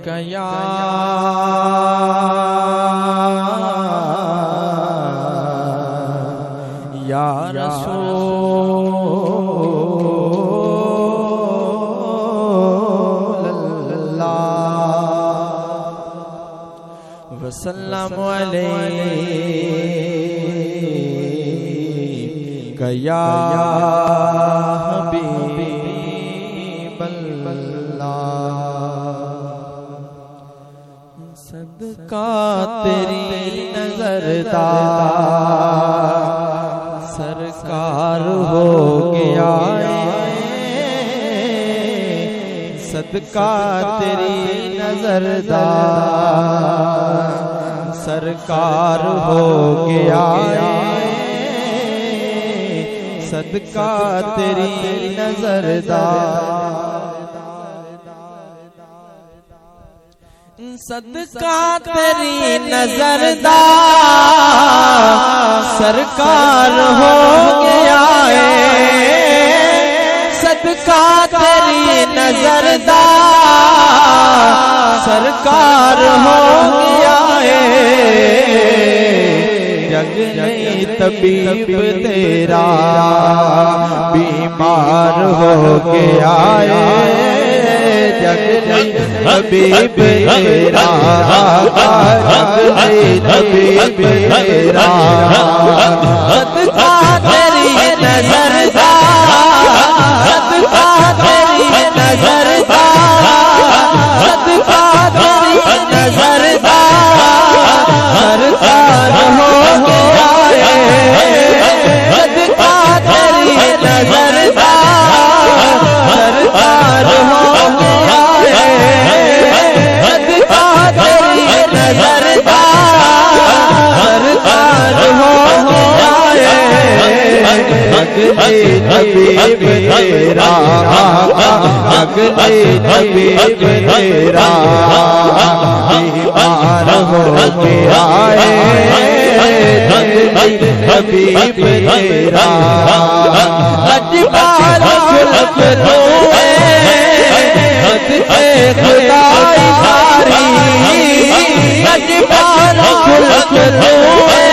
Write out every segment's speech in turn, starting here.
कया या रसूल अल्लाह वसल्लम अलैका या सदका तेरी नजरदार सरकार हो गया सदका तेरी नजरदार सरकार हो गया सदका तेरी नजरदार सदका तेरी नजरदार सरकार हो गया सदका तेरी नजरदार सरकार हो गया जग नहीं तबीब तेरा बीमार हो गया जग नहीं तबीब तेरा जग नहीं तबीब तेरा सदका तेरी नजरदार सदका तेरी नजरदार सदका तेरी नजरदार सरकार हो गया सदका तेरी नजरदार सरकार हो गया सदका तेरी नजरदार सरकार हो गया अगले तबीब तेरा अगले तबीब तेरा बीमार हो गया अगले तबीब तेरा अजबार खुलक रोए खुदाई सारी अजबार खुलक रोए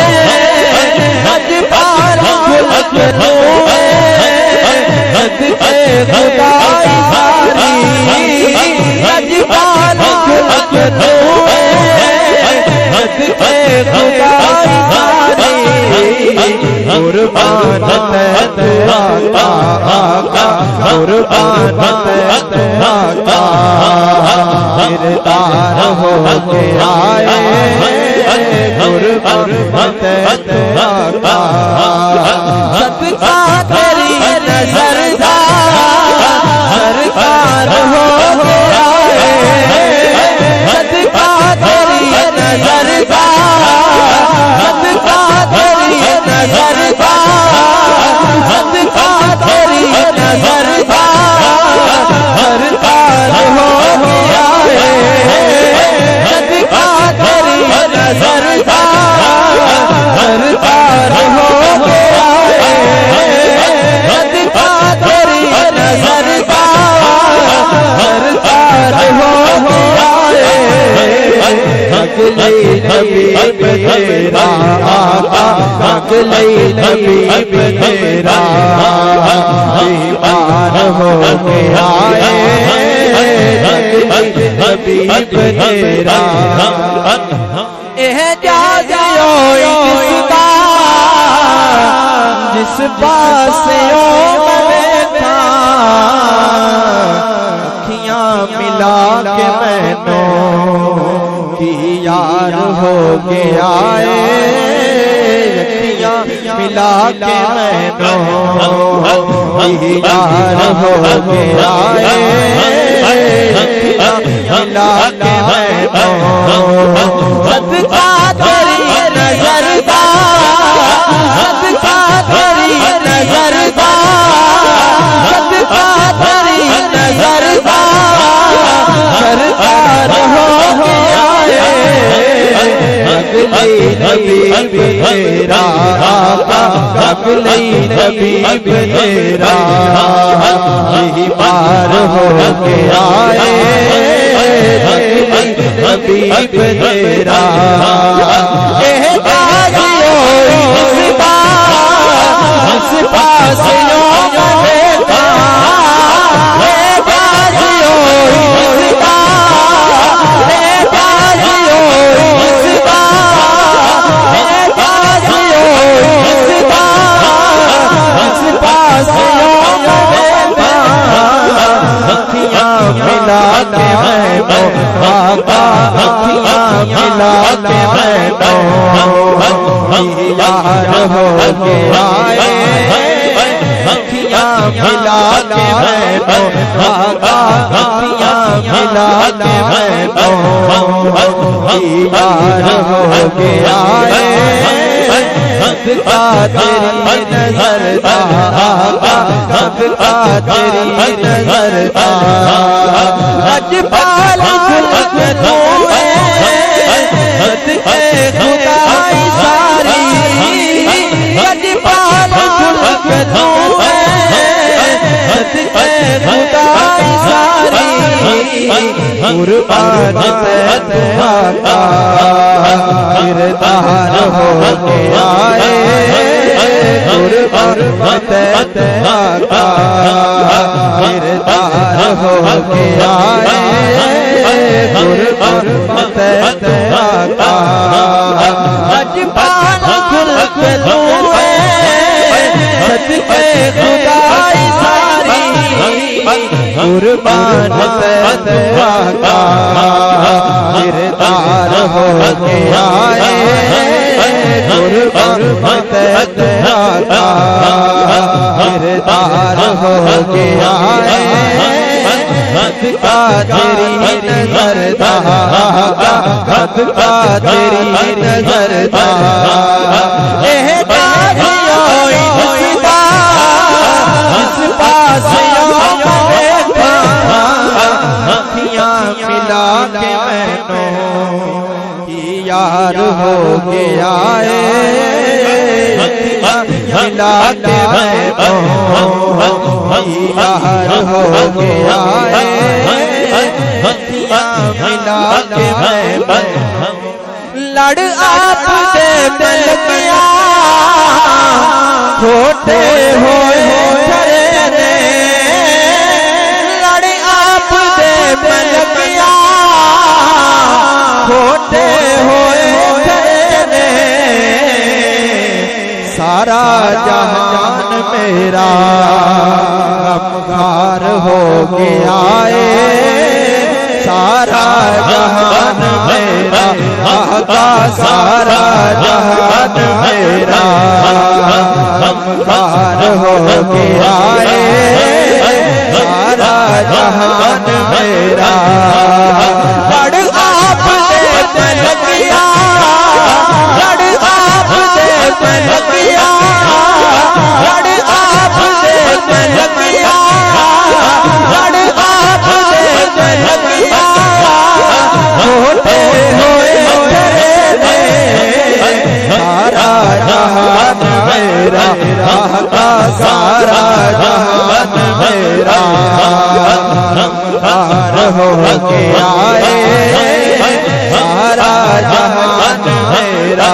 अजबार खुलक रोए खुदाई सारी अजबार खुलक रोए खुदाई सारी कुर्बान तू आका कुर्बान तू आका गिरदार हो के आए कुर्बान तू आका सदका तेरी नजरदार सरकार हो गया सदका तेरी नजरदार सदका तेरी नजरदार सदका तेरी नजरदार सरकार हो गया सदका तेरी नजरदार सरकार हो गया सदका तेरी नजरदार सरकार हो गया अगले तबीब तेरा अगले तबीब तेरा बीमार हो गया अगले तबीब तेरा एहजाज किसका जिस पास मैंने अखियां मिला के मैनों की यार हो गया अखियां मिला के मैनों की यार हो गया अखियां मिला के मैनों सदका तेरी नजरदार सदका तेरी नजरदार सदका तेरी नजरदार सरकार हो गया अगले तबीब तेरा अगले तबीब तेरा बीमार हो गया हबीब तेरा एहताजियो इसका हंस पासियों में देखा एहताजियो इसका एहताजियो इसका एहताजियो इसका हंस पासियों में देखा अखियां मिला के मैं तो आका अखियां मिला के मैं तो यार हो के आए अखियां मिला के मैं तो आका अखियां मिला के मैं तो यार हो के आए सबका तेरी नजर था सबका तेरी नजर था अजपाल खुलक तू सदके खुदाई सारी अजपाल खुलक तू सदके खुदाई सारी कुर्बान तू आका किरदार हो के आए कुर्बान तू आका किरदार हो के आए कुर्बान तू आका अजपाल खुलक तू सदके खुदाई सारी कुर्बान तू आका किरदार हो के आए कुर्बान तू आका किरदार हो के आए सबका तेरी नजर था सबका तेरी नजर था एहताजियो इसका इस पास देखा अखियां मिला के मैंने यार हो के आए मिला के मैं यार हो के आए मिला के मैं लड़ आप दे दिल किया छोटे होए ठहरे लड़ आप दे दिल किया छोटे होए ठहरे सारा जहान मेरा गमखार हो के आए सारा जहान मेरा आका सारा जहान मेरा गमखार हो के आए सारा जहान मेरा लड़ आप दे दिल किया लड़ आप दे दिल किया लड़ आप दे दिल किया लड़ आप दे दिल किया छोटे होए ठहरे सारा जहान मेरा आका सारा जहान मेरा गमखार हो के आए सारा जहान मेरा